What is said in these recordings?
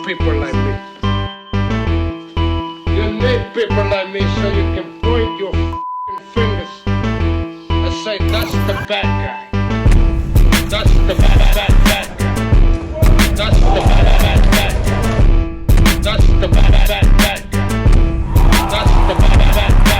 people like me. You need people like me so you can point your fingers and say, that's the bad guy. That's the bad guy. That's the bad guy. That's the bad guy. That's the bad guy.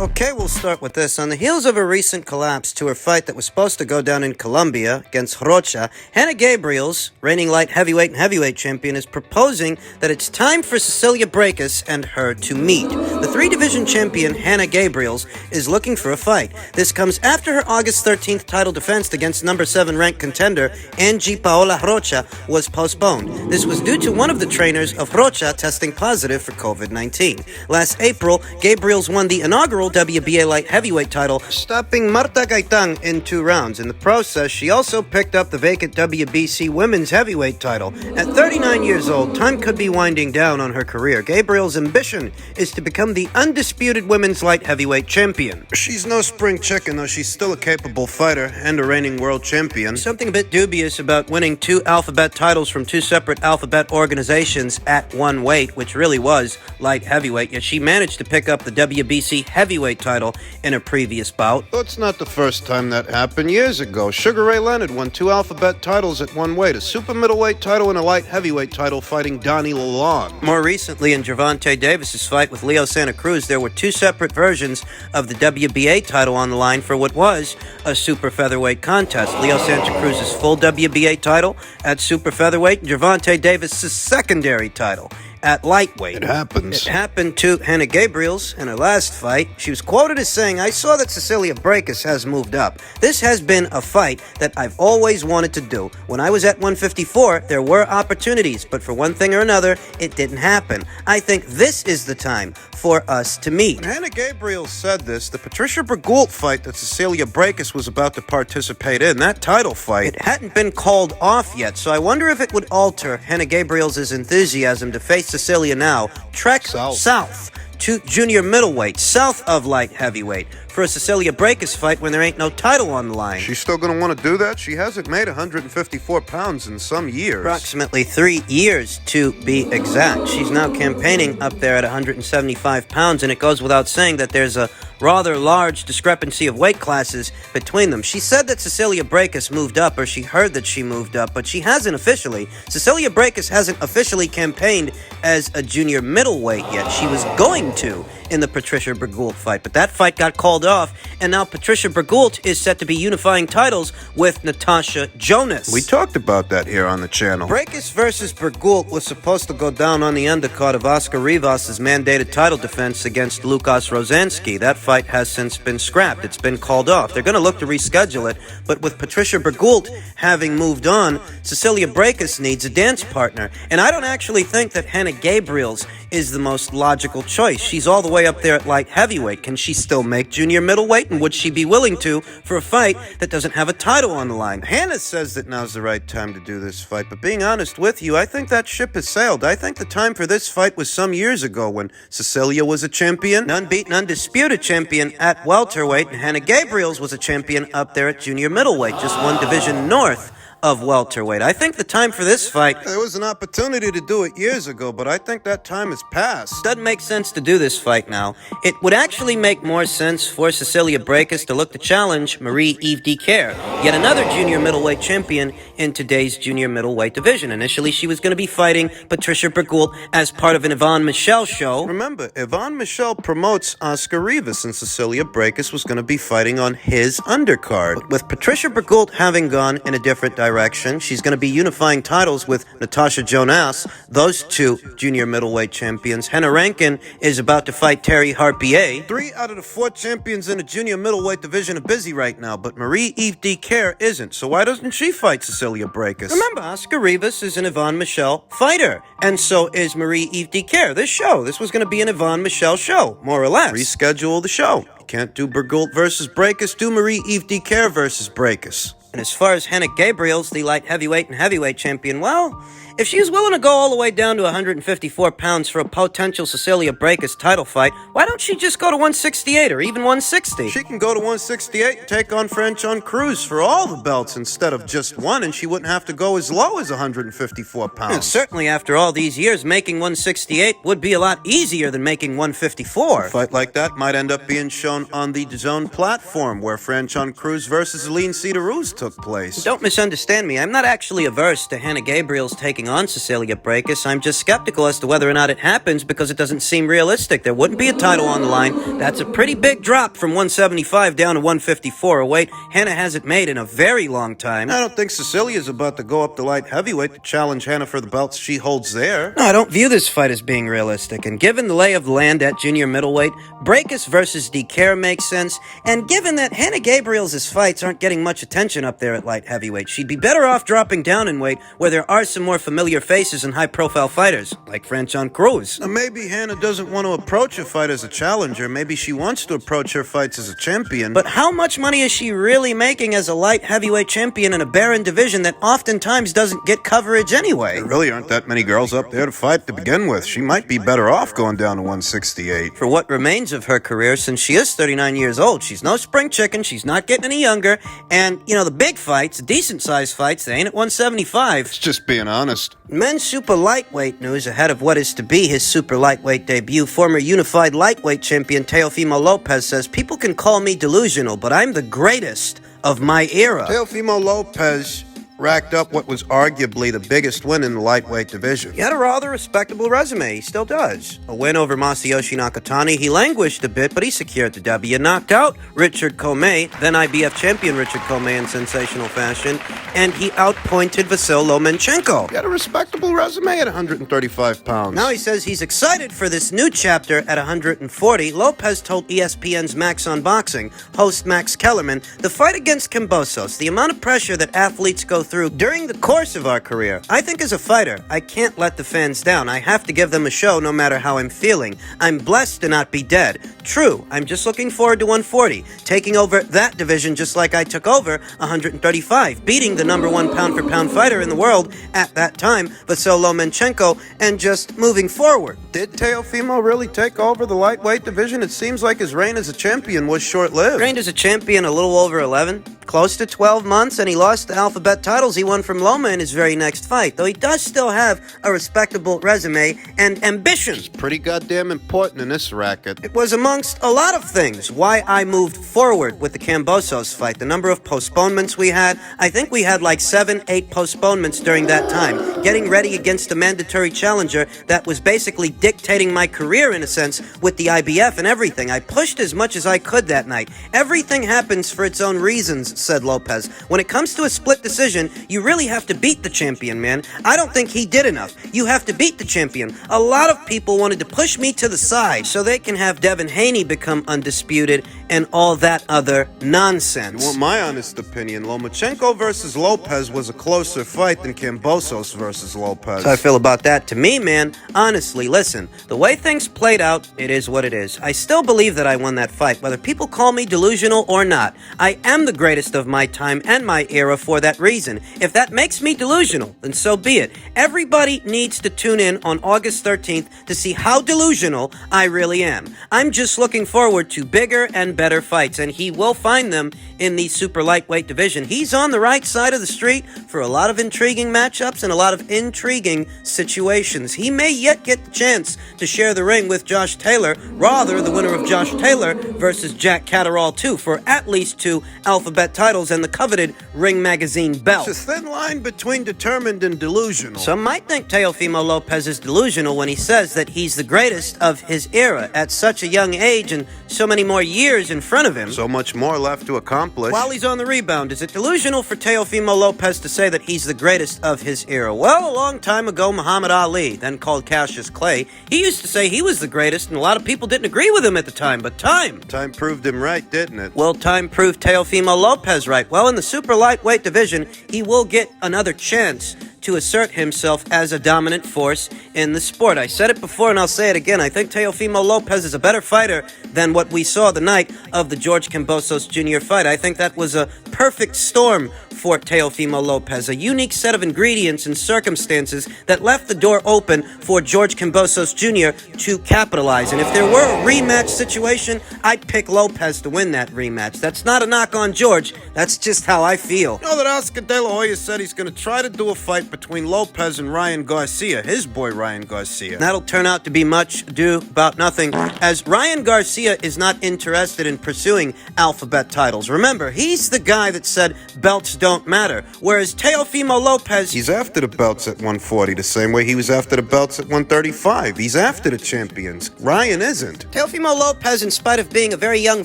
Okay, we'll start with this. On the heels of a recent collapse to her fight that was supposed to go down in Colombia against Rocha, Hannah Gabriels, reigning light heavyweight and heavyweight champion, is proposing that it's time for Cecilia Brækhus and her to meet. The three-division champion, Hannah Gabriels, is looking for a fight. This comes after her August 13th title defense against number 7 ranked contender, Angie Paola Rocha, was postponed. This was due to one of the trainers of Rocha testing positive for COVID-19. Last April, Gabriels won the inaugural WBA light heavyweight title, stopping Marta Gaitán in 2 rounds. In the process, she also picked up the vacant WBC women's heavyweight title. At 39 years old, time could be winding down on her career. Gabriel's ambition is to become the undisputed women's light heavyweight champion. She's no spring chicken, though she's still a capable fighter and a reigning world champion. Something a bit dubious about winning 2 alphabet titles from 2 separate alphabet organizations at one weight, which really was light heavyweight, yet she managed to pick up the WBC heavyweight title in a previous bout. Though it's not the first time that happened. Years ago, Sugar Ray Leonard won 2 alphabet titles at one weight, a super middleweight title and a light heavyweight title, fighting Donnie Lalonde. More recently, in Gervonta Davis's fight with Leo Santa Cruz, there were 2 separate versions of the WBA title on the line for what was a super featherweight contest. Leo Santa Cruz's full WBA title at super featherweight, and Gervonta Davis's secondary title at lightweight. It happens. It happened to Hannah Gabriels in her last fight. She was quoted as saying, "I saw that Cecilia Brækhus has moved up. This has been a fight that I've always wanted to do. When I was at 154, there were opportunities, but for one thing or another, it didn't happen. I think this is the time for us to meet." When Hannah Gabriels said this, the Patricia Brkhus fight that Cecilia Brækhus was about to participate in, that title fight, it hadn't been called off yet, so I wonder if it would alter Hannah Gabriels' enthusiasm to face Cecilia now, trek south to junior middleweight, south of light heavyweight, for a Cecilia Brækhus fight when there ain't no title on the line. She's still going to want to do that? She hasn't made 154 pounds in some years. Approximately 3 years, to be exact. She's now campaigning up there at 175 pounds, and it goes without saying that there's a rather large discrepancy of weight classes between them. She said that Cecilia Brækhus moved up, or she heard that she moved up, but she hasn't officially. Cecilia Brækhus hasn't officially campaigned as a junior middleweight yet. She was going to in the Patricia Brkhus fight, but that fight got called off, and now Patricia Brkhus is set to be unifying titles with Natasha Jonas. We talked about that here on the channel. Brækhus versus Brkhus was supposed to go down on the undercard of Oscar Rivas' mandated title defense against Lukas Rozansky. That fight has since been scrapped. It's been called off. They're going to look to reschedule it, but with Patricia Brkhus having moved on, Cecilia Brækhus needs a dance partner, and I don't actually think that Hannah Gabriels is the most logical choice. She's all the way up there at light heavyweight. Can she still make junior middleweight, and would she be willing to for a fight that doesn't have a title on the line? Hannah says that now's the right time to do this fight, but being honest with you, I think that ship has sailed. I think the time for this fight was some years ago when Cecilia was a champion, an unbeaten, undisputed champion at welterweight, and Hannah Gabriels was a champion up there at junior middleweight, just one division north of welterweight. I think the time for this fight, there was an opportunity to do it years ago, but I think that time has passed. Doesn't make sense to do this fight now. It would actually make more sense for Cecilia Brækhus to look to challenge Marie-Eve Dicaire, yet another junior middleweight champion in today's junior middleweight division. Initially, she was going to be fighting Patricia Brkhus as part of an Yvonne Michelle show. Remember, Yvonne Michelle promotes Oscar Rivas, and Cecilia Brækhus was going to be fighting on his undercard. But with Patricia Brkhus having gone in a different direction, direction. She's going to be unifying titles with Natasha Jonas, those two junior middleweight champions. Henna Rankin is about to fight Terry Harpier. 3 out of the 4 champions in the junior middleweight division are busy right now, but Marie-Eve Dicaire isn't, so why doesn't she fight Cecilia Brækhus? Remember, Oscar Rivas is an Yvonne Michelle fighter, and so is Marie-Eve Dicaire. This was going to be an Yvonne Michelle show, more or less. Reschedule the show. You can't do Bergult versus Brkhus, do Marie-Eve Dicaire versus Brkhus. And as far as Henna Gabriels, the light heavyweight and heavyweight champion, well, if she's willing to go all the way down to 154 pounds for a potential Cecilia Brækhus title fight, why don't she just go to 168 or even 160? She can go to 168 and take on Franchon Cruz for all the belts instead of just one, and she wouldn't have to go as low as 154 pounds. And certainly after all these years, making 168 would be a lot easier than making 154. A fight like that might end up being shown on the DAZN platform, where Franchon Cruz versus Aline Cederroos took place. Don't misunderstand me. I'm not actually averse to Henna Gabriels taking on Cecilia Brækhus. I'm just skeptical as to whether or not it happens because it doesn't seem realistic. There wouldn't be a title on the line. That's a pretty big drop from 175 down to 154, a weight Henna hasn't made in a very long time. I don't think Cecilia's about to go up to light heavyweight to challenge Henna for the belts she holds there. No, I don't view this fight as being realistic, and given the lay of the land at junior middleweight, Brækhus versus Dicaire makes sense, and given that Henna Gabriels' fights aren't getting much attention up there at light heavyweight, she'd be better off dropping down in weight where there are some more familiar faces and high-profile fighters, like Franchon Cruz. Now, maybe Henna doesn't want to approach a fight as a challenger. Maybe she wants to approach her fights as a champion. But how much money is she really making as a light heavyweight champion in a barren division that oftentimes doesn't get coverage anyway? There really aren't that many girls up there to fight to begin with. She might be better off going down to 168. For what remains of her career, since she is 39 years old, she's no spring chicken, she's not getting any younger, and, you know, the big fights, decent-sized fights, they ain't at 175. It's just being honest. Men's super lightweight news ahead of what is to be his super lightweight debut. Former unified lightweight champion Teofimo Lopez says, "People can call me delusional, but I'm the greatest of my era." Teofimo Lopez racked up what was arguably the biggest win in the lightweight division. He had a rather respectable resume. He still does. A win over Masayoshi Nakatani. He languished a bit, but he secured the W. Knocked out Richard Comey, then IBF champion Richard Comey in sensational fashion, and he outpointed Vasyl Lomachenko. He had a respectable resume at 135 pounds. Now he says he's excited for this new chapter at 140. Lopez told ESPN's Max on Boxing host Max Kellerman, "The fight against Kambosos, the amount of pressure that athletes go through during the course of our career. I think as a fighter, I can't let the fans down. I have to give them a show no matter how I'm feeling. I'm blessed to not be dead. True, I'm just looking forward to 140, taking over that division just like I took over 135, beating the #1 pound-for-pound fighter in the world at that time, Vasyl Lomachenko, and just moving forward." Did Teofimo really take over the lightweight division? It seems like his reign as a champion was short-lived. Reigned as a champion a little over 11, close to 12 months, and he lost the alphabet titles he won from Loma in his very next fight, though he does still have a respectable resume and ambition. It's pretty goddamn important in this racket. It was amongst a lot of things why I moved forward with the Kambosos fight. The number of postponements we had, I think we had like 7-8 postponements during that time, getting ready against a mandatory challenger that was basically dictating my career in a sense with the IBF and everything. I pushed as much as I could that night. Everything happens for its own reasons, said Lopez. When it comes to a split decision, you really have to beat the champion, man. I don't think he did enough. You have to beat the champion. A lot of people wanted to push me to the side so they can have Devin Haney become undisputed and all that other nonsense. You want my honest opinion, Lomachenko versus Lopez was a closer fight than Kambosos versus Lopez. How I feel about that? To me, man, honestly, listen, the way things played out, it is what it is. I still believe that I won that fight, whether people call me delusional or not. I am the greatest of my time and my era for that reason. If that makes me delusional, then so be it. Everybody needs to tune in on August 13th to see how delusional I really am. I'm just looking forward to bigger and better fights, and he will find them in the super lightweight division. He's on the right side of the street for a lot of intriguing matchups and a lot of intriguing situations. He may yet get the chance to share the ring with Josh Taylor, rather the winner of Josh Taylor versus Jack Catterall 2 for at least 2 alphabet titles and the coveted Ring Magazine belt. It's a thin line between determined and delusional. Some might think Teofimo Lopez is delusional when he says that he's the greatest of his era at such a young age and so many more years in front of him. So much more left to accomplish. While he's on the rebound, is it delusional for Teofimo Lopez to say that he's the greatest of his era? Well, a long time ago, Muhammad Ali, then called Cassius Clay, he used to say he was the greatest, and a lot of people didn't agree with him at the time, but time Proved him right, didn't it? Well, time proved Teofimo Lopez right. Well, in the super lightweight division, he will get another chance to assert himself as a dominant force in the sport. I said it before and I'll say it again. I think Teofimo Lopez is a better fighter than what we saw the night of the George Kambosos Jr. fight. I think that was a perfect storm for Teofimo Lopez, a unique set of ingredients and circumstances that left the door open for George Kambosos Jr. to capitalize. And if there were a rematch situation, I'd pick Lopez to win that rematch. That's not a knock on George. That's just how I feel. You know that Oscar De La Hoya said he's going to try to do a fight between Lopez and Ryan Garcia, his boy Ryan Garcia. That'll turn out to be much ado about nothing, as Ryan Garcia is not interested in pursuing alphabet titles. Remember, he's the guy that said belts don't matter, whereas Teofimo Lopez... He's after the belts at 140 the same way he was after the belts at 135. He's after the champions. Ryan isn't. Teofimo Lopez, in spite of being a very young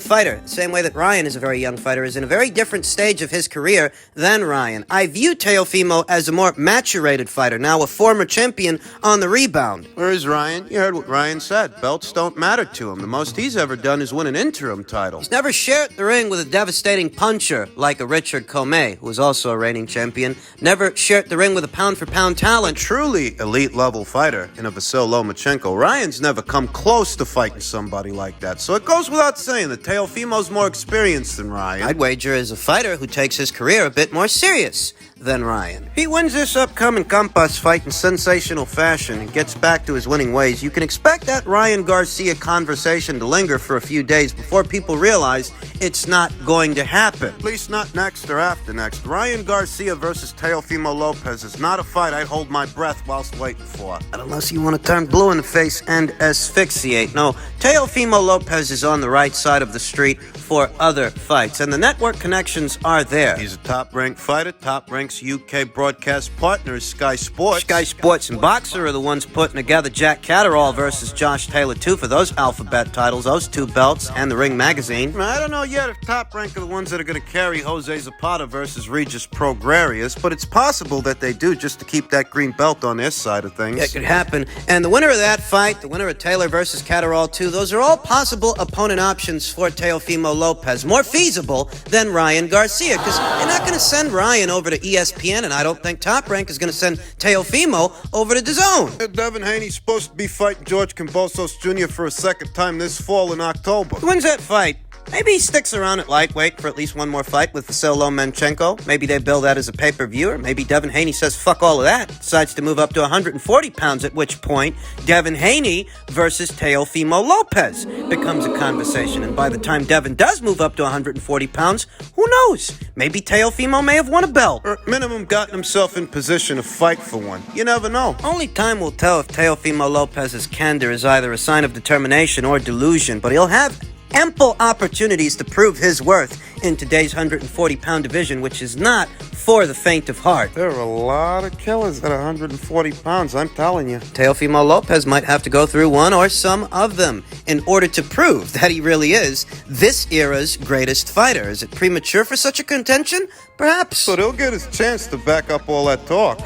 fighter, the same way that Ryan is a very young fighter, is in a very different stage of his career than Ryan. I view Teofimo as a more maturated fighter, now a former champion on the rebound. Where is Ryan? You heard what Ryan said. Belts don't matter to him. The most he's ever done is win an interim title. He's never shared the ring with a devastating puncher like a Richard Comey, who was also a reigning champion. Never shared the ring with a pound-for-pound talent. A truly elite-level fighter in a Vasyl Lomachenko. Ryan's never come close to fighting somebody like that, so it goes without saying that Teofimo's more experienced than Ryan. I'd wager as a fighter who takes his career a bit more serious than Ryan. He wins this upcoming Campas fight in sensational fashion and gets back to his winning ways. You can expect that Ryan Garcia conversation to linger for a few days before people realize it's not going to happen. At least not next or after next. Ryan Garcia versus Teofimo Lopez is not a fight I'd hold my breath whilst waiting for. Unless you want to turn blue in the face and asphyxiate. No, Teofimo Lopez is on the right side of the street for other fights, and the network connections are there. He's a top-ranked fighter. Top Rank's UK broadcast partner is Sky Sports. Sky Sports and Boxer are the ones putting together Jack Catterall versus Josh Taylor, too, for those alphabet titles, those two belts, and the Ring Magazine. I don't know yet if Top Rank are the ones that are going to carry Jose Zapata versus Regis Prograrius, but it's possible that they do just to keep that green belt on their side of things. It could happen. And the winner of that fight, the winner of Taylor versus Catterall, too, those are all possible opponent options for Teofimo Lopez. More feasible than Ryan Garcia, because you're not going to send Ryan over to ESPN, and I don't think Top Rank is going to send Teofimo over to DAZN. Devin Haney's supposed to be fighting George Kambosos Jr. for a second time this fall in October. Who wins that fight? Maybe he sticks around at lightweight for at least one more fight with Vasyl Lomachenko. Maybe they bill that as a pay-per-view, or maybe Devin Haney says fuck all of that, decides to move up to 140 pounds, at which point Devin Haney versus Teofimo Lopez becomes a conversation. And by the time Devin does move up to 140 pounds, who knows? Maybe Teofimo may have won a belt. Or at minimum gotten himself in position to fight for one. You never know. Only time will tell if Teofimo Lopez's candor is either a sign of determination or delusion, but he'll have ample opportunities to prove his worth in today's 140-pound division, which is not for the faint of heart. There are a lot of killers at 140 pounds, I'm telling you. Teofimo Lopez might have to go through one or some of them in order to prove that he really is this era's greatest fighter. Is it premature for such a contention? Perhaps. But he'll get his chance to back up all that talk.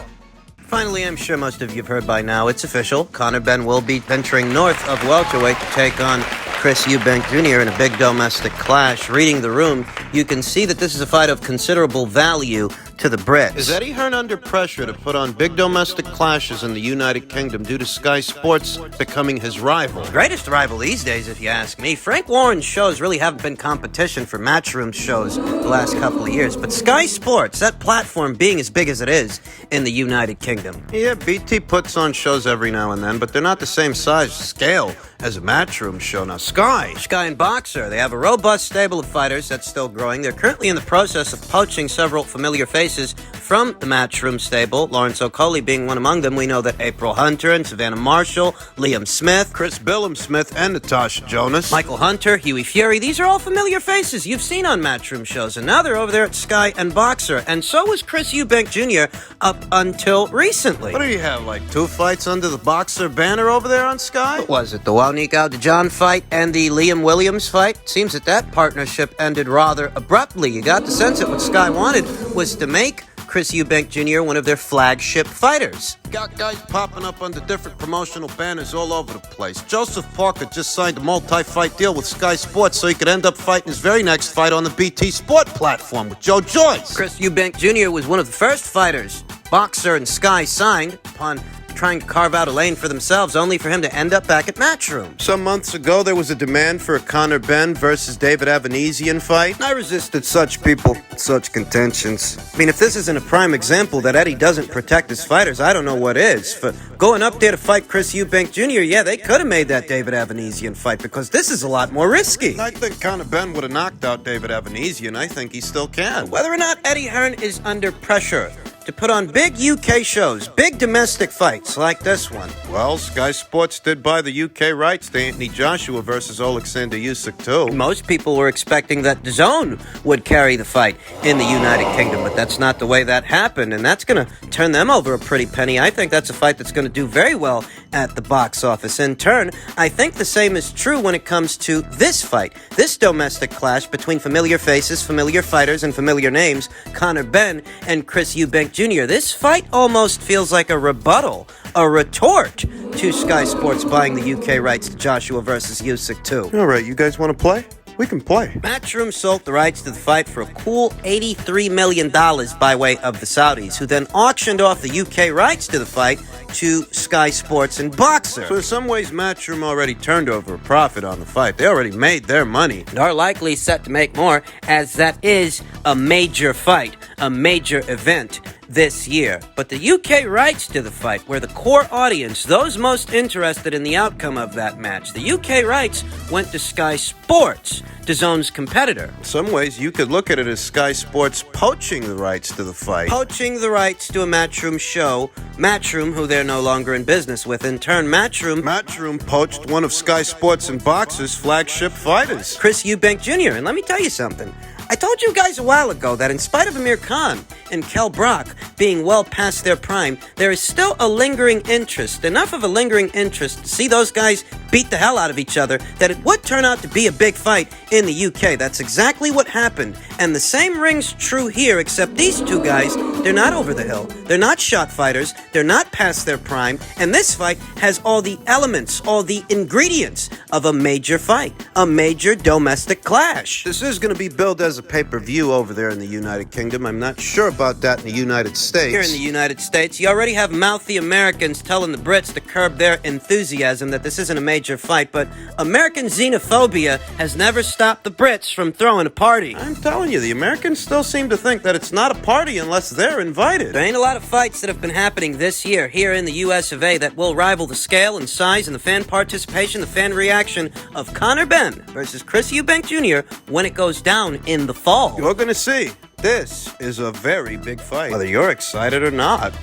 Finally, I'm sure most of you have heard by now, it's official. Conor Benn will be venturing north of welterweight to take on Chris Eubank Jr. in a big domestic clash. Reading the room, you can see that this is a fight of considerable value to the Brits. Is Eddie Hearn under pressure to put on big domestic clashes in the United Kingdom due to Sky Sports becoming his rival? Greatest rival these days, if you ask me. Frank Warren's shows really haven't been competition for Matchroom shows the last couple of years, but Sky Sports, that platform being as big as it is in the United Kingdom. Yeah, BT puts on shows every now and then, but they're not the same size scale as a Matchroom show. Now, Sky and Boxer, they have a robust stable of fighters that's still growing. They're currently in the process of poaching several familiar faces from the Matchroom stable, Lawrence Okolie being one among them. We know that April Hunter and Savannah Marshall, Liam Smith, Chris Billum Smith, and Natasha Jonas. Michael Hunter, Huey Fury, these are all familiar faces you've seen on Matchroom shows, and now they're over there at Sky and Boxer, and so was Chris Eubank Jr. up until recently. What do you have, like 2 fights under the Boxer banner over there on Sky? What was it, the Wonique Aldejan fight and the Liam Williams fight? Seems that partnership ended rather abruptly. You got the sense that what Sky wanted was to make Chris Eubank Jr. one of their flagship fighters. Got guys popping up under different promotional banners all over the place. Joseph Parker just signed a multi-fight deal with Sky Sports so he could end up fighting his very next fight on the BT Sport platform with Joe Joyce. Chris Eubank Jr. was one of the first fighters Boxer and Sky signed upon trying to carve out a lane for themselves, only for him to end up back at Matchroom. Some months ago, there was a demand for a Conor Benn versus David Avanesian fight. I resisted such people, such contentions. I mean, if this isn't a prime example that Eddie doesn't protect his fighters, I don't know what is. For going up there to fight Chris Eubank Jr., yeah, they could have made that David Avanesian fight because this is a lot more risky. I think Conor Benn would have knocked out David Avanesian. I think he still can. Whether or not Eddie Hearn is under pressure to put on big UK shows, big domestic fights like this one. Well, Sky Sports did buy the UK rights to Anthony Joshua versus Alexander Usyk too. Most people were expecting that DAZN would carry the fight in the United Kingdom, but that's not the way that happened, and that's going to turn them over a pretty penny. I think that's a fight that's going to do very well at the box office. In turn, I think the same is true when it comes to this fight, this domestic clash between familiar faces, familiar fighters, and familiar names, Conor Benn and Chris Eubank Jr. This fight almost feels like a rebuttal, a retort to Sky Sports buying the UK rights to Joshua versus Usyk too. All right, you guys want to play? We can play. Matchroom sold the rights to the fight for a cool $83 million by way of the Saudis, who then auctioned off the UK rights to the fight to Sky Sports and Boxer. So in some ways, Matchroom already turned over a profit on the fight. They already made their money. And are likely set to make more, as that is a major fight, a major event this year. But the UK rights to the fight, where the core audience, those most interested in the outcome of that match, the UK rights went to Sky Sports, DAZN's competitor. In some ways, you could look at it as Sky Sports poaching the rights to the fight. Poaching the rights to a Matchroom show, Matchroom, who they're no longer in business with. In turn, Matchroom poached one of Sky Sports and Boxer's flagship fighters, Chris Eubank Jr. And let me tell you something. I told you guys a while ago that in spite of Amir Khan and Kell Brook being well past their prime, there is still a lingering interest, enough of a lingering interest to see those guys beat the hell out of each other, that it would turn out to be a big fight in the UK. That's exactly what happened. And the same rings true here, except these two guys, they're not over the hill. They're not shot fighters. They're not past their prime. And this fight has all the elements, all the ingredients of a major fight, a major domestic clash. This is going to be billed as a pay-per-view over there in the United Kingdom. I'm not sure about that in the United States. Here in the United States, you already have mouthy Americans telling the Brits to curb their enthusiasm that this isn't a major fight, but American xenophobia has never stopped the Brits from throwing a party. I'm telling you, the Americans still seem to think that it's not a party unless they're invited. There ain't a lot of fights that have been happening this year here in the US of A that will rival the scale and size and the fan participation, the fan reaction of Conor Benn versus Chris Eubank Jr. when it goes down in the fall. You're going to see. This is a very big fight, whether you're excited or not.